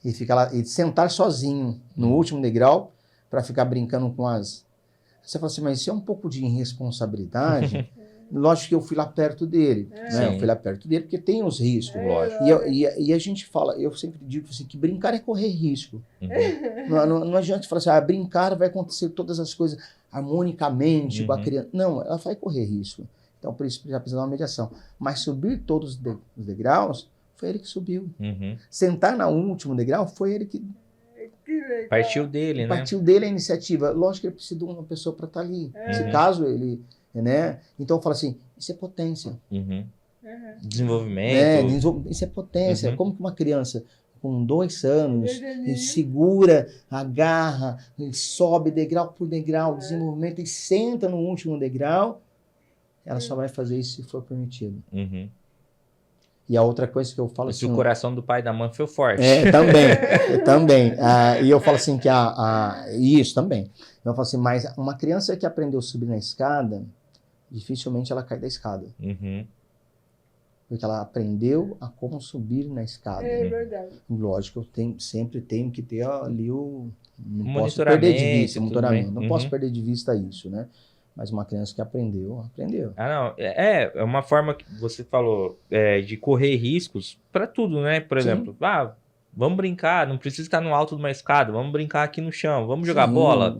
e ficar lá e sentar sozinho no último degrau para ficar brincando com as... Você fala assim, mas isso é um pouco de irresponsabilidade. Lógico que eu fui lá perto dele. Né? Eu fui lá perto dele porque tem os riscos. E a gente fala, eu sempre digo assim, que brincar é correr risco. Não adianta falar assim, brincar vai acontecer todas as coisas harmonicamente com a criança. Não, ela vai correr risco. Então, por isso, já precisa de uma mediação. Mas subir todos os degraus, foi ele que subiu. Sentar no último degrau, foi ele que... Partiu dele, né? Partiu dele a iniciativa. Lógico que ele precisa de uma pessoa para estar ali. Se caso ele... Né? Então, eu falo assim, isso é potência. Desenvolvimento. Isso é potência. Como que uma criança com 2 anos segura, agarra, sobe degrau por degrau, desenvolvimento, e senta no último degrau, ela só vai fazer isso se for permitido. E a outra coisa que eu falo assim... o coração do pai e da mãe foi forte. Também. E eu falo assim que isso também. Eu falo assim, mas uma criança que aprendeu a subir na escada, dificilmente ela cai da escada. Porque ela aprendeu a como subir na escada. É verdade. Lógico, eu sempre tenho que ter ali não posso perder de vista o monitoramento. Não posso perder de vista isso, né? Mas uma criança que aprendeu. Não. É uma forma que você falou de correr riscos para tudo, né? Por exemplo, vamos brincar, não precisa estar no alto de uma escada, vamos brincar aqui no chão, vamos jogar bola.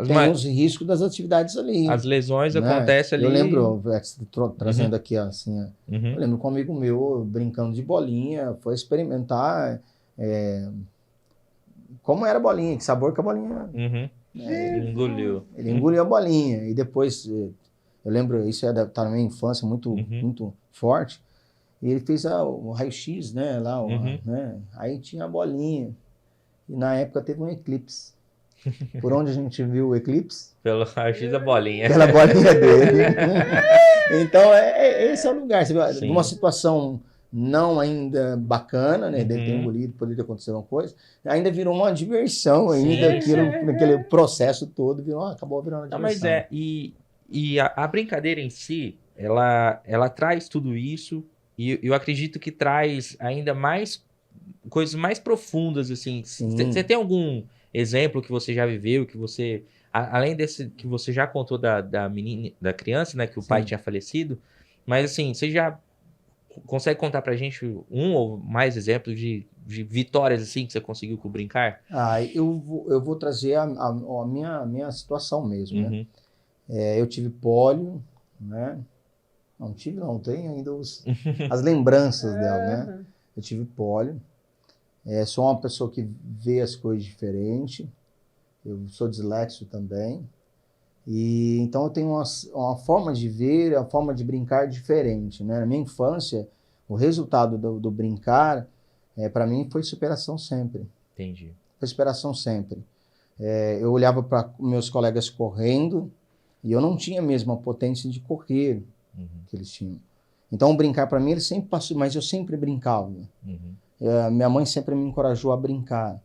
Tem os riscos das atividades ali. As lesões acontecem ali. Eu lembro, trazendo aqui assim, eu lembro com um amigo meu brincando de bolinha, foi experimentar como era a bolinha, que sabor que a bolinha... Ele engoliu. Ele engoliu a bolinha. E depois, eu lembro, isso tá na minha infância muito forte. E ele fez o raio-x, né? Lá, né? Aí tinha a bolinha. E na época teve um eclipse. Por onde a gente viu o eclipse? Pelo raio-x da bolinha. Pela bolinha dele. Então, esse é o lugar. Você vê, numa situação não ainda bacana, né? Deve ter engolido, poderia acontecer uma coisa. Ainda virou uma diversão ainda, aquele processo todo acabou virando uma diversão. Mas e a brincadeira em si, ela traz tudo isso, e eu acredito que traz ainda mais coisas mais profundas, assim. Você tem algum exemplo que você já viveu, que você, além desse que você já contou da menina, da criança, né, que o pai tinha falecido, mas assim, você já consegue contar pra gente um ou mais exemplos de vitórias assim que você conseguiu com o brincar? Eu vou trazer a minha situação mesmo, né? Eu tive pólio, né? Não tenho ainda as lembranças dela, né? Eu tive pólio. Sou uma pessoa que vê as coisas diferente. Eu sou dislexo também. E então eu tenho uma forma de ver, a forma de brincar diferente, né? Na minha infância, o resultado do brincar, para mim, foi superação sempre. Entendi. Foi superação sempre. Eu olhava para meus colegas correndo e eu não tinha mesmo a potência de correr que eles tinham. Então, o brincar para mim, ele sempre passou, mas eu sempre brincava. Minha mãe sempre me encorajou a brincar.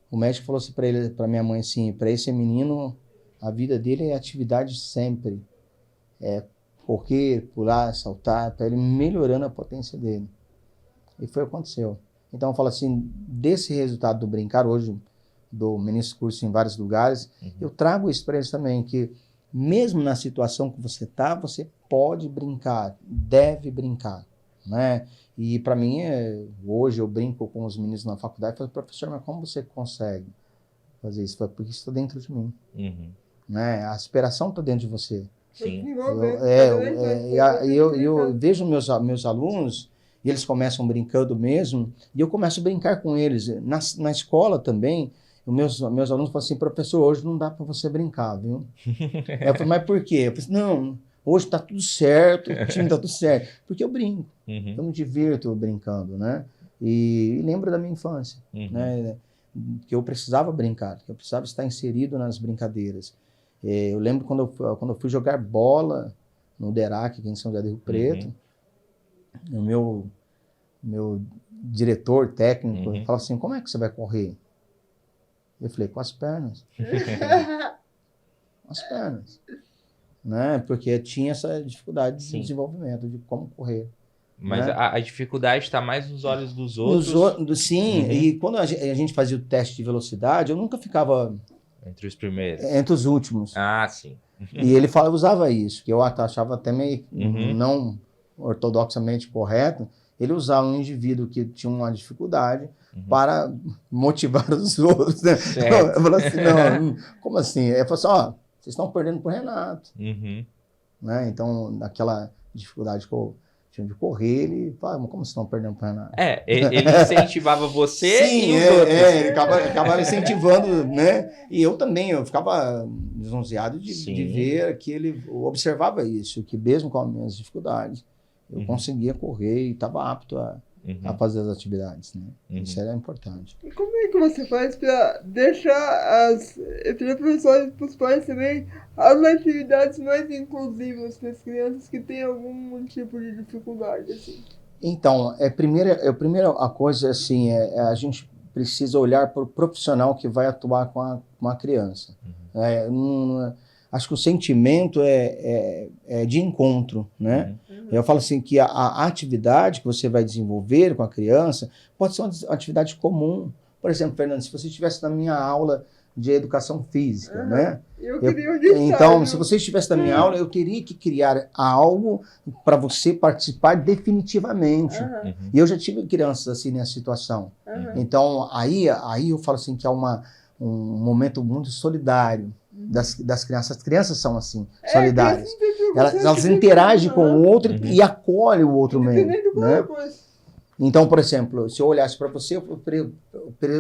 O médico falou assim para minha mãe assim, para esse menino, a vida dele é atividade sempre. Correr, pular, saltar, para ele melhorando a potência dele. E foi o que aconteceu. Então eu falo assim, desse resultado do brincar, hoje dou ministro curso em vários lugares, eu trago isso para eles também, que mesmo na situação que você está, você pode brincar, deve brincar, né? E para mim, hoje eu brinco com os meninos na faculdade e falo, professor, mas como você consegue fazer isso? Porque isso está dentro de mim, né? A aspiração está dentro de você. Sim. Eu vejo meus alunos, e eles começam brincando mesmo, e eu começo a brincar com eles. Na escola também, meus alunos falam assim, professor, hoje não dá para você brincar, viu? Eu falei, mas por quê? Eu falei, não, hoje está tudo certo, o time está tudo certo. Porque eu brinco, eu me divirto brincando, né? E lembro da minha infância, né? Que eu precisava brincar, que eu precisava estar inserido nas brincadeiras. Eu lembro quando eu fui jogar bola no Derac, aqui em São José do Rio Preto, o meu diretor técnico falava assim, como é que você vai correr? Eu falei, com as pernas. Com as pernas. Né? Porque tinha essa dificuldade de desenvolvimento, de como correr. Mas né? a dificuldade está mais nos olhos dos outros. Sim, e quando a gente fazia o teste de velocidade, eu nunca ficava... Entre os primeiros. Entre os últimos. Ah, sim. E ele usava isso, que eu achava até meio não ortodoxamente correto. Ele usava um indivíduo que tinha uma dificuldade para motivar os outros. Né? Eu falei assim, não, como assim? Ele falou assim, ó, vocês estão perdendo pro Renato. Né? Então, naquela dificuldade que eu tinha de correr, ele falava, mas como vocês estão perdendo pro Renato? Ele incentivava você. Sim, e os outros. Ele acabava incentivando, né? E eu também, eu ficava lisonjeado de ver que ele observava isso, que mesmo com as minhas dificuldades, eu conseguia correr e estava apto a fazer as atividades, né? Isso era importante. E como é que você faz para deixar para professores, para os pais também, as atividades mais inclusivas para as crianças que têm algum tipo de dificuldade, assim? Então, a primeira coisa, assim, a gente precisa olhar para o profissional que vai atuar com a criança. Acho que o sentimento é de encontro, né? Eu falo assim que a atividade que você vai desenvolver com a criança pode ser uma atividade comum. Por exemplo, Fernando, se você estivesse na minha aula de educação física, né? Então, se você estivesse na minha aula, eu teria que criar algo para você participar definitivamente. E eu já tive crianças assim nessa situação. Então, aí eu falo assim que é um momento muito solidário das crianças. As crianças são assim, solidárias. Elas interagem com o outro e acolhem o outro mesmo. Né? Então, por exemplo, se eu olhasse para você, eu poderia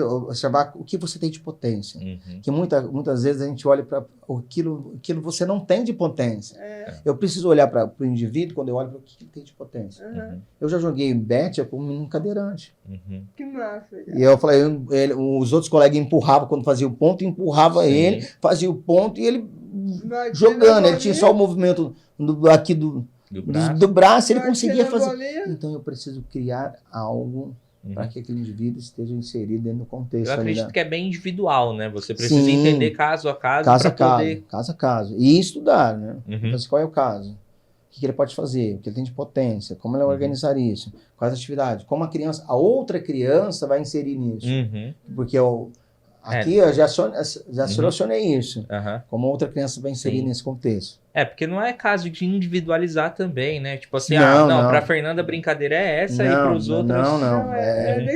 observar o que você tem de potência. Que muitas vezes a gente olha para aquilo que você não tem de potência. Eu preciso olhar para o indivíduo quando eu olho para o que ele tem de potência. Eu já joguei bete com um menino cadeirante. Que massa. E eu falei, os outros colegas empurravam quando fazia o ponto, empurrava ele, fazia o ponto e ele jogando. Ele tinha só o movimento aqui do braço, ele conseguia fazer. Então eu preciso criar algo para que aquele indivíduo esteja inserido dentro do contexto. Eu acredito que é bem individual, né? Você precisa entender caso a caso caso a caso. E estudar, né? Então, qual é o caso? O que ele pode fazer? O que ele tem de potência? Como ele vai organizar isso? Quais atividades? Como a outra criança vai inserir nisso? Porque aqui eu já solucionei isso. Como outra criança vai inserir nesse contexto. Porque não é caso de individualizar também, né? Tipo assim, não. Pra Fernanda a brincadeira é essa e pros outros... Não.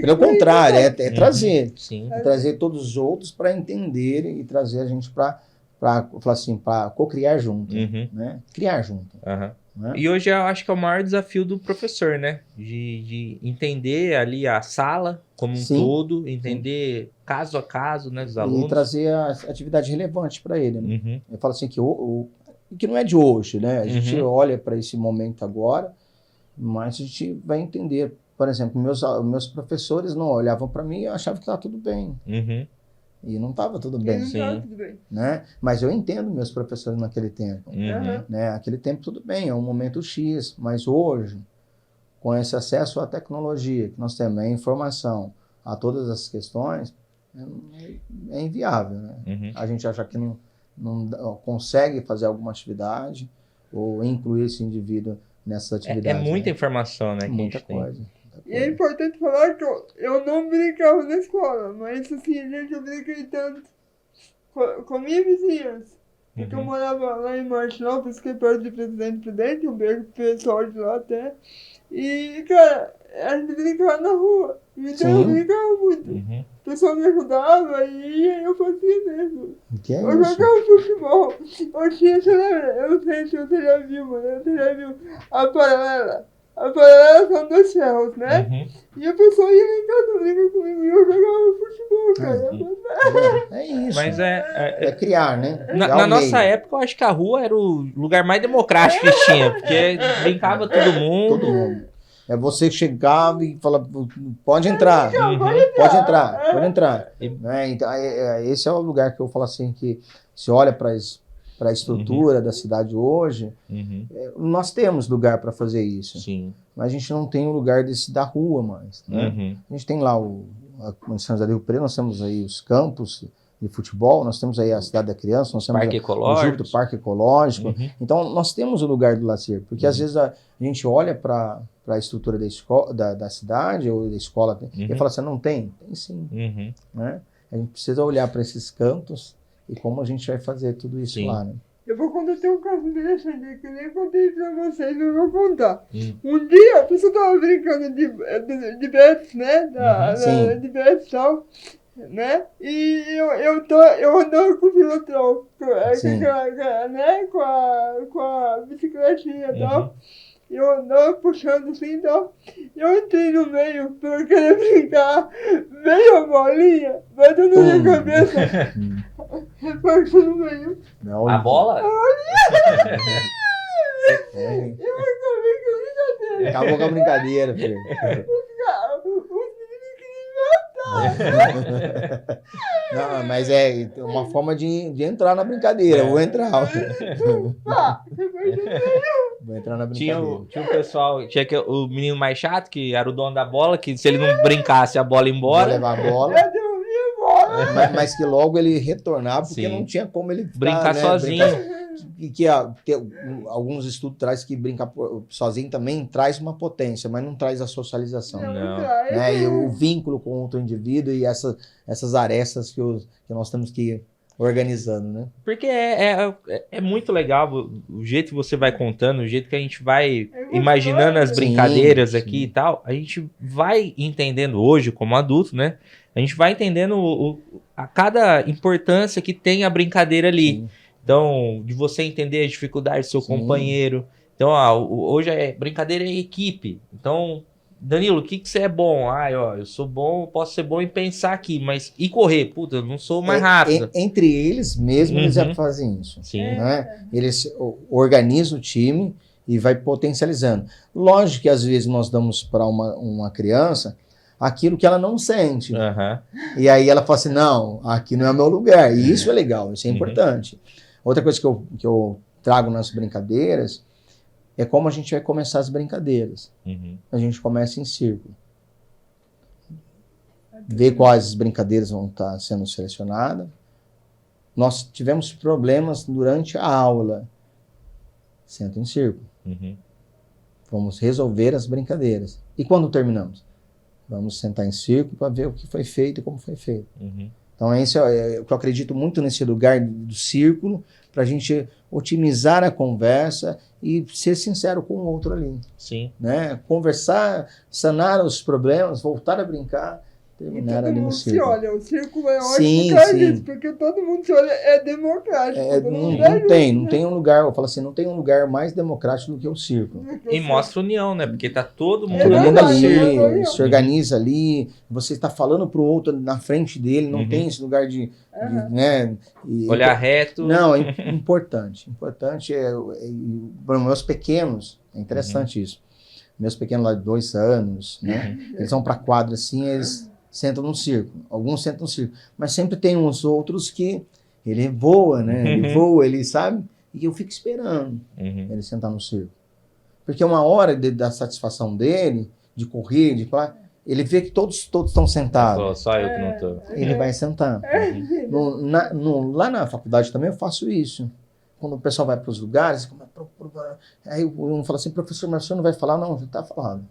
Pelo contrário, é trazer. É trazer todos os outros para entenderem e trazer a gente para co-criar junto. Né? Criar junto. Né? E hoje eu acho que é o maior desafio do professor, né? De entender ali a sala como um todo, entender caso a caso, né, dos alunos. E trazer a atividade relevante para ele. Né? Eu falo assim que que não é de hoje, né? A gente olha para esse momento agora, mas a gente vai entender. Por exemplo, meus professores não olhavam para mim e achavam que estava tudo bem. E não estava tudo bem. Né? Mas eu entendo meus professores naquele tempo. Né? Aquele tempo tudo bem, é um momento X, mas hoje, com esse acesso à tecnologia que nós temos, a informação, a todas as questões, é inviável. Né? A gente acha que não consegue fazer alguma atividade ou incluir esse indivíduo nessas atividades. É muita informação, né? Muita coisa. E é importante falar que eu não brincava na escola, mas assim, gente, eu brinquei tanto com minhas vizinhas. Porque eu morava lá em Martinópolis, que é perto de Presidente Prudente, um beijo pro pessoal de lá até. E, cara, a gente brincava na rua. Então eu brincava muito. O pessoal me ajudava e eu fazia mesmo. Eu jogava futebol. Eu tinha, você lembra? Eu não sei se você já viu, mano. Você já viu a paralela? A paralela são 2 ferros, né? E a pessoa ia lá em casa brincar comigo e eu jogava futebol, cara. É isso. Mas é criar, né? Na nossa época, eu acho que a rua era o lugar mais democrático que tinha, porque brincava todo mundo. Todo mundo. É você que chegava e falava, pode entrar, pode entrar. Então, esse é o lugar que eu falo assim, que se olha para a estrutura da cidade hoje, nós temos lugar para fazer isso. Sim. Mas a gente não tem o lugar da rua mais. Né? A gente tem lá em São José do Rio Preto, nós temos aí os campos de futebol, nós temos aí a Cidade da Criança, nós temos o Parque Ecológico. Então, nós temos o lugar do lazer, porque às vezes a gente olha para a estrutura da cidade ou da escola e fala assim, não tem? Tem sim. Né? A gente precisa olhar para esses cantos e como a gente vai fazer tudo isso lá, né? Eu vou contar até um caso interessante que eu nem contei pra vocês, mas eu vou contar. Um dia a pessoa tava brincando de bets, né? De bets e tal, né? E eu andava com o pilotrão, né? Com a bicicletinha e tal. Eu andava puxando assim e tal. Eu entrei no meio pra querer brincar. Veio a bolinha, bateu na minha cabeça. Repartiu no meio. A bola? Eu acabei com a brincadeira. Acabou com a brincadeira, filho. Os meninos queriam me matar. Não, mas é uma forma de entrar na brincadeira. Vou entrar. Vou entrar na brincadeira. Tinha o pessoal, tinha o menino mais chato, que era o dono da bola, que se ele não brincasse, a bola ia embora. Vou levar a bola. Mas que logo ele retornava, porque não tinha como ele brincar sozinho. E que alguns estudos trazem que brincar sozinho também traz uma potência, mas não traz a socialização. Não. Né? E o vínculo com outro indivíduo e essas arestas que nós temos que ir organizando, né? Porque é muito legal o jeito que você vai contando, o jeito que a gente vai imaginando as brincadeiras aqui e tal. A gente vai entendendo hoje, como adulto, né? A gente vai entendendo a cada importância que tem a brincadeira ali. Sim. Então, de você entender as dificuldades do seu companheiro. Então, hoje brincadeira é equipe. Então, Danilo, o que você é bom? Eu sou bom, posso ser bom em pensar aqui, mas e correr? Puta, eu não sou mais rápido. Entre eles mesmos, eles já fazem isso. Sim. Né? Eles organizam o time e vai potencializando. Lógico que às vezes nós damos para uma criança aquilo que ela não sente. E aí ela fala assim, não, aqui não é o meu lugar. E isso é legal, isso é importante. Outra coisa que eu trago nas brincadeiras é como a gente vai começar as brincadeiras. A gente começa em círculo. Ver quais brincadeiras vão estar sendo selecionadas. Nós tivemos problemas durante a aula. Senta em círculo. Vamos resolver as brincadeiras. E quando terminamos? Vamos sentar em círculo para ver o que foi feito e como foi feito. Então, esse é o que eu acredito muito nesse lugar do círculo, para a gente otimizar a conversa e ser sincero com o outro ali. Sim. Né? Conversar, sanar os problemas, voltar a brincar, terminar ali no círculo. Se olha, o círculo é ótimo por causa disso, porque todo mundo se olha, é democrático. Não tem um lugar, eu falo assim, não tem um lugar mais democrático do que o círculo. E mostra união, né? Porque tá todo mundo ali, se organiza ali, você está falando pro outro na frente dele, não tem esse lugar de né? Olhar reto. Não, é importante. Importante para meus pequenos, é interessante isso. Meus pequenos lá de 2 anos, né? Eles vão para a quadra assim, eles sentam num círculo. Alguns sentam no círculo. Mas sempre tem uns outros que ele voa, né? Ele voa, ele sabe. E eu fico esperando ele sentar no círculo. Porque uma hora da satisfação dele, de correr, de falar, ele vê que todos estão sentados. Só eu que não estou. Ele vai sentar. Lá na faculdade também eu faço isso. Quando o pessoal vai para os lugares, aí um fala assim, professor, mas o senhor não vai falar? Não, já está falando.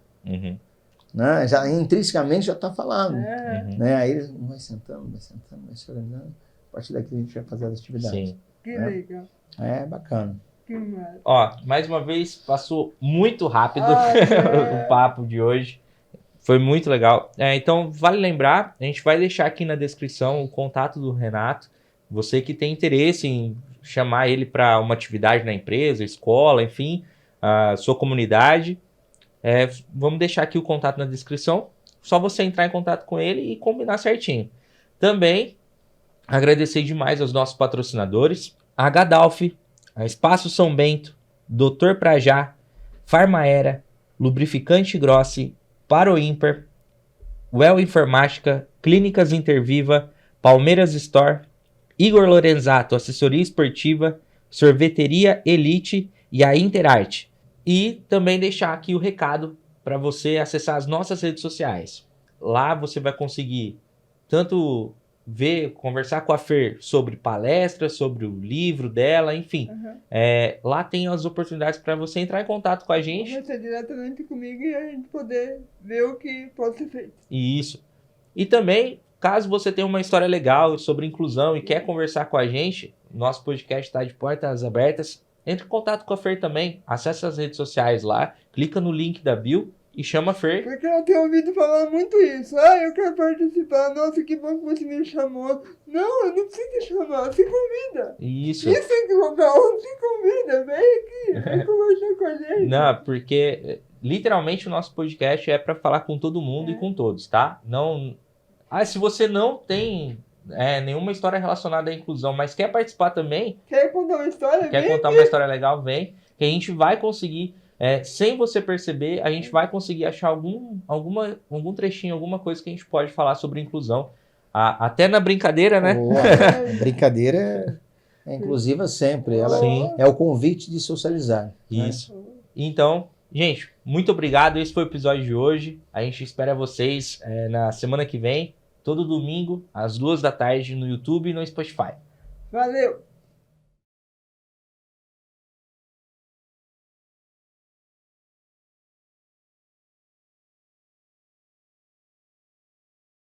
né? Já, intrinsecamente já está falando. Né? Aí ele vai sentando, vai se organizando. A partir daqui a gente vai fazer as atividades. Sim. Que legal. É bacana. Que massa. Ó, mais uma vez, passou muito rápido o papo de hoje. Foi muito legal. Então, vale lembrar, a gente vai deixar aqui na descrição o contato do Renato. Você que tem interesse em chamar ele para uma atividade na empresa, escola, enfim, a sua comunidade, vamos deixar aqui o contato na descrição. Só você entrar em contato com ele e combinar certinho. Também, agradecer demais aos nossos patrocinadores, a Gadalf, a Espaço São Bento, Dr. Prajá, Farmaera, Lubrificante Grossi, Para o Ímpar, Well Informática, Clínicas Interviva, Palmeiras Store, Igor Lorenzato, Assessoria Esportiva, Sorveteria Elite e a Interarte. E também deixar aqui o recado para você acessar as nossas redes sociais. Lá você vai conseguir tanto conversar com a Fer sobre palestras, sobre o livro dela, enfim. Lá tem as oportunidades para você entrar em contato com a gente. Conversar diretamente comigo e a gente poder ver o que pode ser feito. Isso. E também, caso você tenha uma história legal sobre inclusão e quer conversar com a gente, nosso podcast está de portas abertas. Entre em contato com a Fer também. Acesse as redes sociais lá, clica no link da bio e chama a Fer. Porque eu tenho ouvido falar muito isso. Eu quero participar. Nossa, que bom que você me chamou. Não, eu não preciso te chamar. Se convida. Isso. Isso é que legal. Se convida. Vem aqui. Vem conversar com a gente. Não, porque literalmente o nosso podcast é para falar com todo mundo e com todos, tá? Não. Se você não tem nenhuma história relacionada à inclusão, mas quer participar também. Quer contar uma história? Quer contar uma história legal? Vem. Que a gente vai conseguir. Sem você perceber, a gente vai conseguir achar algum trechinho, alguma coisa que a gente pode falar sobre inclusão. Até na brincadeira, né? Brincadeira é inclusiva sempre. Ela é o convite de socializar. Isso. Né? Então, gente, muito obrigado. Esse foi o episódio de hoje. A gente espera vocês na semana que vem, todo domingo, às 2 da tarde, no YouTube e no Spotify. Valeu!